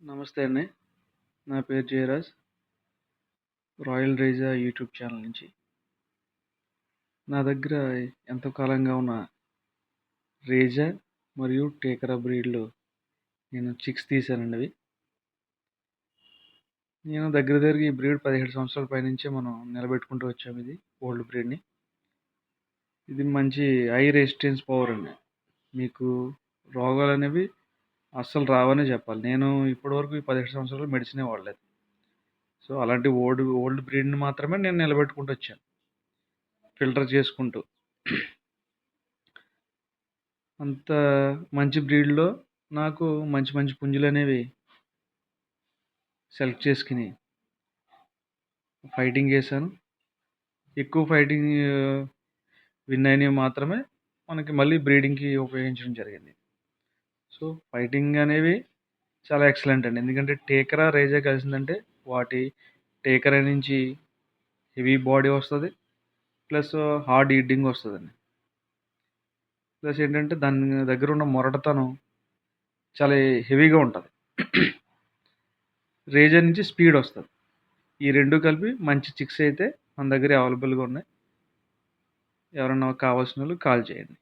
నమస్తే అండి. నా పేరు Jayaraj. Royal Raiza YouTube channel నుంచి. నా దగ్గర ఎంతో కాలంగా ఉన్న రేజా మరియు టేకరా బ్రీడ్‌లు నేను చిక్స్ తీశానండి అవి. నేను దగ్గరగా ఈ బ్రీడ్ 17 సంవత్సరాల పైనుంచే మనం నిలబెట్టుకుంటూ వచ్చాము ఇది ఓల్డ్ బ్రీడ్‌ని. ఇది మంచి హై రెసిస్టెన్స్ పవర్ అండి. మీకు రోగాలనేవి అస్సలు రావనే చెప్పాలి. నేను ఇప్పటివరకు ఈ 17 సంవత్సరాలు మెడిసినే వాడలేదు. సో, అలాంటి ఓల్డ్ బ్రీడ్‌ని మాత్రమే నేను నిలబెట్టుకుంటూ వచ్చాను. ఫిల్టర్ చేసుకుంటూ. అంత మంచి బ్రీడ్‌లో నాకు మంచి మంచి పుంజులనేవి సెలెక్ట్ చేసుకొని ఫైటింగ్ చేశాను. ఎక్కువ ఫైటింగ్ విన్ అయినవి మాత్రమే మనకి మళ్ళీ బ్రీడింగ్‌కి ఉపయోగించడం జరిగింది. సో, ఫైటింగ్ అనేవి చాలా ఎక్సలెంట్ అండి. ఎందుకంటే టేకరా, రేజా కలిసిందంటే వాటి టేకరా నుంచి హెవీ బాడీ వస్తది. ప్లస్ హార్డ్ ఈటింగ్ వస్తదండి. ప్లస్ ఏంటంటే దాని దగ్గర ఉన్న మొరటతనం చాలా హెవీగా ఉంటది. రేజా నుంచి స్పీడ్ వస్తది. ఈ 2 కలిపి మంచి చిక్స్ అయితే మన దగ్గర అవైలబుల్‌గా ఉన్నాయి. ఎవరన్నా కావాల్సినోళ్ళు కాల్ చేయండి.